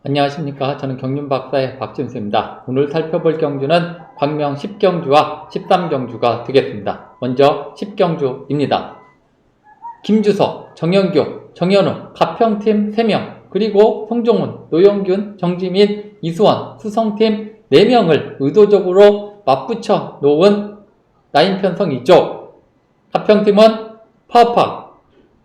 안녕하십니까. 저는 경륜박사의 박진수입니다. 오늘 살펴볼 경주는 광명 10경주와 13경주가 되겠습니다. 먼저 10경주입니다. 김주석, 정영규, 정현우, 가평팀 3명, 그리고 송종훈, 노영균, 정지민, 이수원, 수성팀 4명을 의도적으로 맞붙여 놓은 라인 편성이죠. 가평팀은 파워파,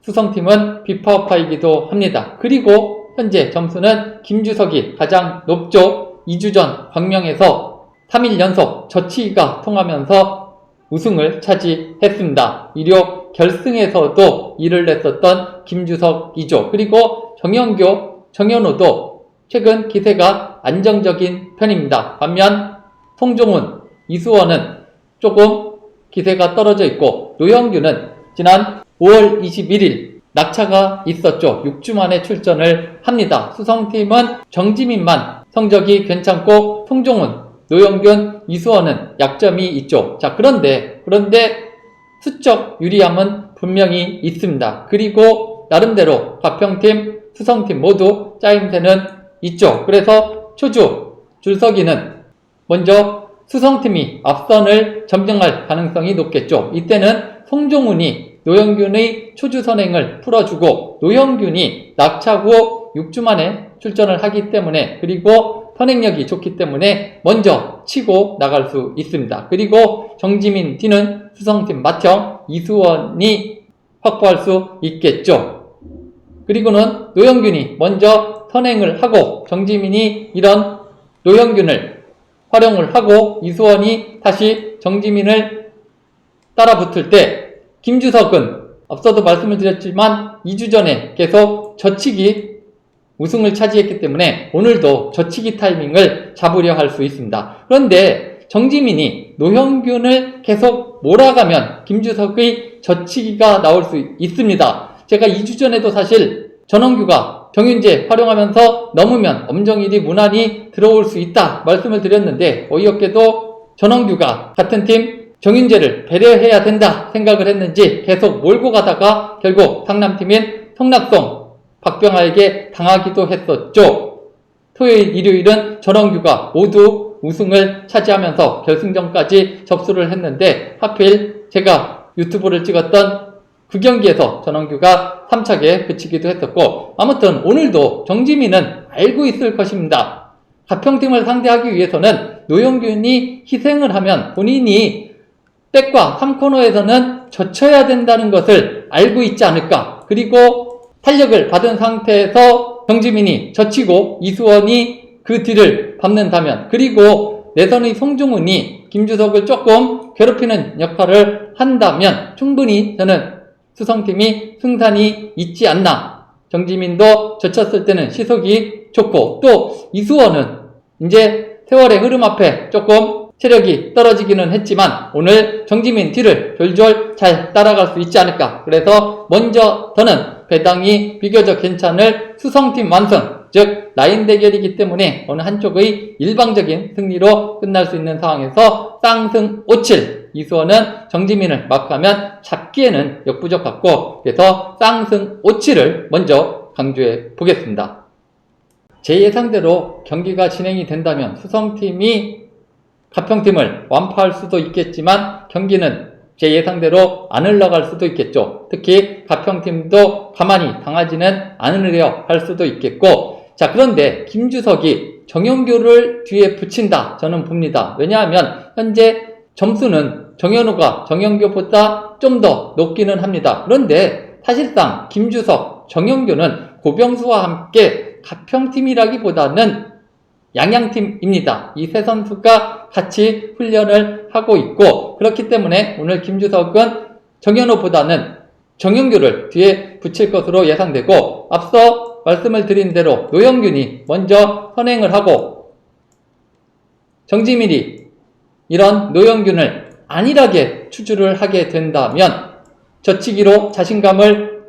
수성팀은 비파워파이기도 합니다. 그리고 현재 점수는 김주석이 가장 높죠. 2주 전 광명에서 3일 연속 저치기가 통하면서 우승을 차지했습니다. 일요 결승에서도 일을 냈었던 김주석이죠. 그리고 정영규, 정현우도 최근 기세가 안정적인 편입니다. 반면 송종훈, 이수원은 조금 기세가 떨어져 있고, 노영규는 지난 5월 21일 낙차가 있었죠. 6주 만에 출전을 합니다. 수성팀은 정지민만 성적이 괜찮고 송종훈, 노영균, 이수원은 약점이 있죠. 자, 그런데 수적 유리함은 분명히 있습니다. 그리고 나름대로 가평팀, 수성팀 모두 짜임새는 있죠. 그래서 초주 줄서기는 먼저 수성팀이 앞선을 점령할 가능성이 높겠죠. 이때는 송종훈이 노영균의 초주 선행을 풀어주고, 노영균이 낙차 후 6주 만에 출전을 하기 때문에, 그리고 선행력이 좋기 때문에 먼저 치고 나갈 수 있습니다. 그리고 정지민 뒤는 수성팀 맏형 이수원이 확보할 수 있겠죠. 그리고는 노영균이 먼저 선행을 하고, 정지민이 이런 노영균을 활용을 하고, 이수원이 다시 정지민을 따라 붙을 때, 김주석은 앞서도 말씀을 드렸지만 2주 전에 계속 저치기 우승을 차지했기 때문에 오늘도 저치기 타이밍을 잡으려 할 수 있습니다. 그런데 정지민이 노영균을 계속 몰아가면 김주석의 저치기가 나올 수 있습니다. 제가 2주 전에도 사실 전원규가 정윤재 활용하면서 넘으면 엄정일이 무난히 들어올 수 있다 말씀을 드렸는데, 어이없게도 전원규가 같은 팀 정윤재를 배려해야 된다 생각을 했는지 계속 몰고 가다가 결국 상남팀인 성낙송 박병하에게 당하기도 했었죠. 토요일, 일요일은 전원규가 모두 우승을 차지하면서 결승전까지 접수를 했는데, 하필 제가 유튜브를 찍었던 그 경기에서 전원규가 3착에 그치기도 했었고, 아무튼 오늘도 정지민은 알고 있을 것입니다. 가평팀을 상대하기 위해서는 노영균이 희생을 하면 본인이 백과 3코너에서는 젖혀야 된다는 것을 알고 있지 않을까. 그리고 탄력을 받은 상태에서 정지민이 젖히고 이수원이 그 뒤를 밟는다면, 그리고 내선의 송종훈이 김주석을 조금 괴롭히는 역할을 한다면 충분히 저는 수성팀이 승산이 있지 않나. 정지민도 젖혔을 때는 시속이 좋고, 또 이수원은 이제 세월의 흐름 앞에 조금 체력이 떨어지기는 했지만 오늘 정지민 뒤를 졸졸 잘 따라갈 수 있지 않을까. 그래서 먼저 저는 배당이 비교적 괜찮을 수성팀 완승, 즉 라인 대결이기 때문에 어느 한쪽의 일방적인 승리로 끝날 수 있는 상황에서 쌍승 5칠, 이수원은 정지민을 마크하면 잡기에는 역부족 같고, 그래서 쌍승 5칠을 먼저 강조해 보겠습니다. 제 예상대로 경기가 진행이 된다면 수성팀이 가평팀을 완파할 수도 있겠지만 경기는 제 예상대로 안 흘러갈 수도 있겠죠. 특히 가평팀도 가만히 당하지는 않으려 할 수도 있겠고, 자, 그런데 김주석이 정영규를 뒤에 붙인다 저는 봅니다. 왜냐하면 현재 점수는 정현우가 정영규보다 좀 더 높기는 합니다. 그런데 사실상 김주석, 정영규는 고병수와 함께 가평팀이라기보다는 양양팀입니다. 이 세 선수가 같이 훈련을 하고 있고, 그렇기 때문에 오늘 김주석은 정현우보다는 정영규를 뒤에 붙일 것으로 예상되고, 앞서 말씀을 드린 대로 노영균이 먼저 선행을 하고 정지민이 이런 노영균을 안일하게 추주를 하게 된다면 저치기로 자신감을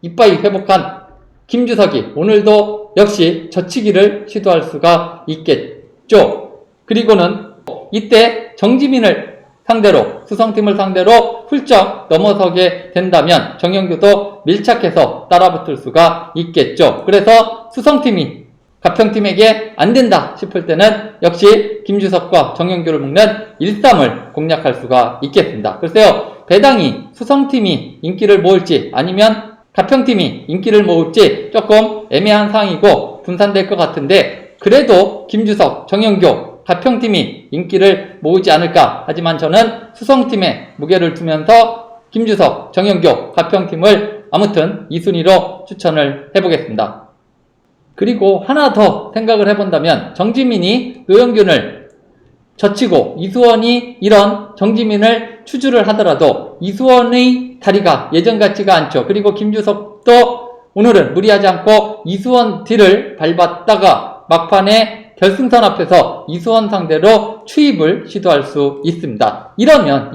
이빠이 회복한 김주석이 오늘도 역시 저치기를 시도할 수가 있겠죠. 그리고는 이때 정지민을 상대로, 수성팀을 상대로 훌쩍 넘어서게 된다면 정영규도 밀착해서 따라붙을 수가 있겠죠. 그래서 수성팀이 가평팀에게 안 된다 싶을 때는 역시 김주석과 정영규를 묶는 1-3을 공략할 수가 있겠습니다. 글쎄요, 배당이 수성팀이 인기를 모을지 아니면 가평팀이 인기를 모을지 조금 애매한 상황이고 분산될 것 같은데, 그래도 김주석, 정영규, 가평팀이 인기를 모으지 않을까. 하지만 저는 수성팀에 무게를 두면서 김주석, 정영규, 가평팀을 아무튼 2순위로 추천을 해보겠습니다. 그리고 하나 더 생각을 해본다면, 정지민이 노영균을 젖히고 이수원이 이런 정지민을 추주를 하더라도 이수원의 다리가 예전 같지가 않죠. 그리고 김주석도 오늘은 무리하지 않고 이수원 뒤를 밟았다가 막판에 결승선 앞에서 이수원 상대로 추입을 시도할 수 있습니다. 이러면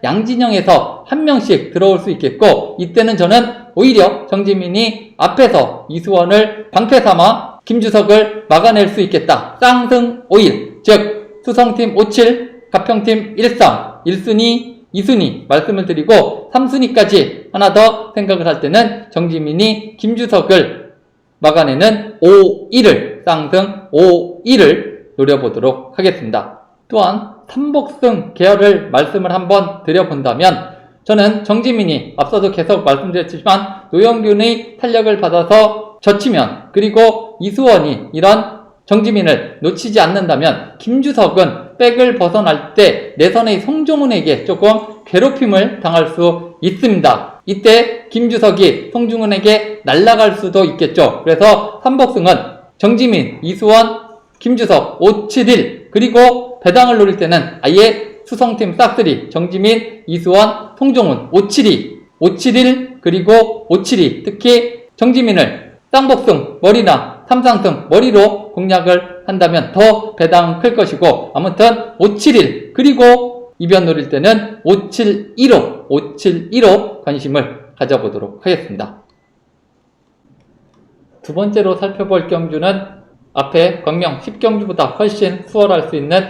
양진영에서 한 명씩 들어올 수 있겠고, 이때는 저는 오히려 정지민이 앞에서 이수원을 방패 삼아 김주석을 막아낼 수 있겠다. 쌍승 5일, 즉 수성팀 5-7, 가평팀 1-3, 1순위, 2순위 말씀을 드리고 3순위까지 하나 더 생각을 할 때는 정지민이 김주석을 막아내는 5-1을, 쌍승 5-1을 노려보도록 하겠습니다. 또한 삼복승 계열을 말씀을 한번 드려본다면, 저는 정지민이 앞서도 계속 말씀드렸지만 노영균의 탄력을 받아서 젖히면, 그리고 이수원이 이런 정지민을 놓치지 않는다면 김주석은 백을 벗어날 때 내선의 송종훈에게 조금 괴롭힘을 당할 수 있습니다. 이때 김주석이 송중훈에게 날아갈 수도 있겠죠. 그래서 삼복승은 정지민, 이수원, 김주석 5-7-1, 그리고 배당을 노릴 때는 아예 수성팀 싹쓸이 정지민, 이수원, 송종훈 5-7-2, 5-7-1, 그리고 5-7-2, 특히 정지민을 쌍복승 머리나 삼상승 머리로 공략을 한다면 더 배당은 클 것이고, 아무튼 5-7-1, 그리고 이변 노릴 때는 5-7-1호, 5-7-1호 관심을 가져보도록 하겠습니다. 두 번째로 살펴볼 경주는 앞에 광명 10경주보다 훨씬 수월할 수 있는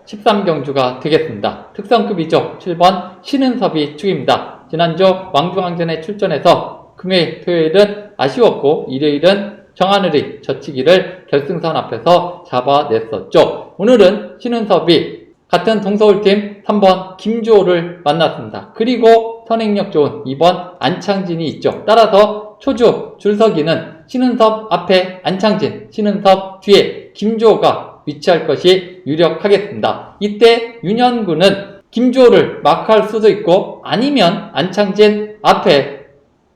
13경주가 되겠습니다. 특성급이죠. 7번 신은섭이 축입니다. 지난주 왕중왕전에 출전해서 금요일, 토요일은 아쉬웠고 일요일은 정하늘의 젖히기를 결승선 앞에서 잡아냈었죠. 오늘은 신은섭이 같은 동서울팀 3번 김주호를 만났습니다. 그리고 선행력 좋은 2번 안창진이 있죠. 따라서 초주 줄서기는 신은섭 앞에 안창진, 신은섭 뒤에 김주호가 위치할 것이 유력하겠습니다. 이때 윤현구는 김주호를 마크할 수도 있고 아니면 안창진 앞에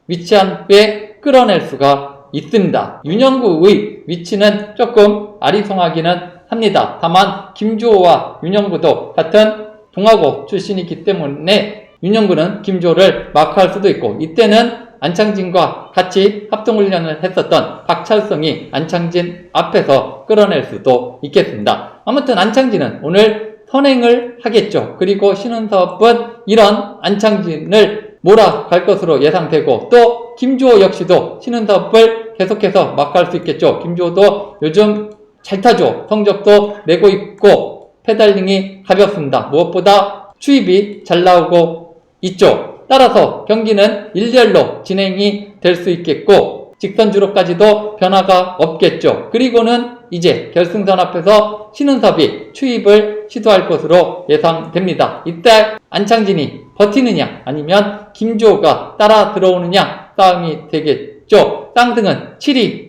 위치한 후에 끌어낼 수가 있습니다. 윤현구의 위치는 조금 아리송하기는 합니다. 다만 김주호와 윤현구도 같은 동아고 출신이기 때문에 윤현구는 김주호를 마크할 수도 있고, 이때는 안창진과 같이 합동훈련을 했었던 박철성이 안창진 앞에서 끌어낼 수도 있겠습니다. 아무튼 안창진은 오늘 선행을 하겠죠. 그리고 신은섭은 이런 안창진을 몰아갈 것으로 예상되고, 또 김주호 역시도 신은섭을 계속해서 마크할 수 있겠죠. 김주호도 요즘 잘 타죠. 성적도 내고 있고 페달링이 가볍습니다. 무엇보다 추입이 잘 나오고 있죠. 따라서 경기는 1대1로 진행이 될 수 있겠고 직선 주로까지도 변화가 없겠죠. 그리고는 이제 결승선 앞에서 신은섭이 추입을 시도할 것으로 예상됩니다. 이때 안창진이 버티느냐 아니면 김주호가 따라 들어오느냐 싸움이 되겠죠. 쌍승은 7-2,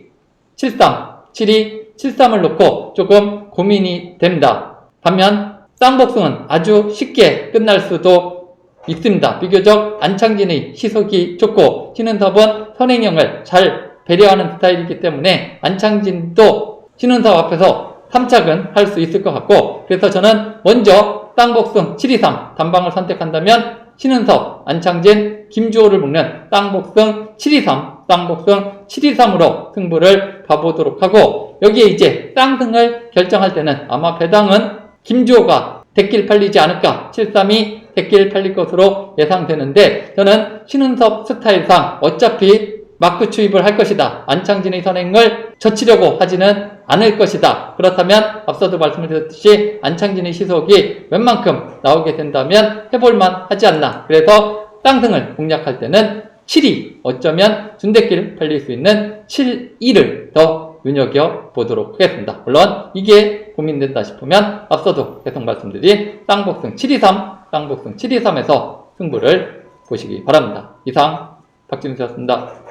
7-3, 7-2, 7-3을 놓고 조금 고민이 됩니다. 반면 쌍복승은 아주 쉽게 끝날 수도 있습니다. 비교적 안창진의 시속이 좋고 신은섭은 선행형을 잘 배려하는 스타일이기 때문에 안창진도 신은섭 앞에서 3착은 할 수 있을 것 같고, 그래서 저는 먼저 쌍복승 7-2-3 단방을 선택한다면 신은섭, 안창진, 김주호를 묶는 쌍복승 7-2-3, 쌍복승 7-2-3으로 승부를 봐보도록 하고, 여기에 이제 쌍승을 결정할 때는 아마 배당은 김주호가 대길 팔리지 않을까, 7-3이 대길 팔릴 것으로 예상되는데, 저는 신은섭 스타일상 어차피 마크 추입을 할 것이다. 안창진의 선행을 젖히려고 하지는 않을 것이다. 그렇다면 앞서도 말씀을 드렸듯이 안창진의 시속이 웬만큼 나오게 된다면 해볼만 하지 않나. 그래서 쌍승을 공략할 때는 7-2, 어쩌면 준대길 팔릴 수 있는 7-2를 더 눈여겨보도록 하겠습니다. 물론 이게 고민된다 싶으면 앞서도 계속 말씀드린 쌍복승 723, 쌍복승 723에서 승부를 보시기 바랍니다. 이상 박진수였습니다.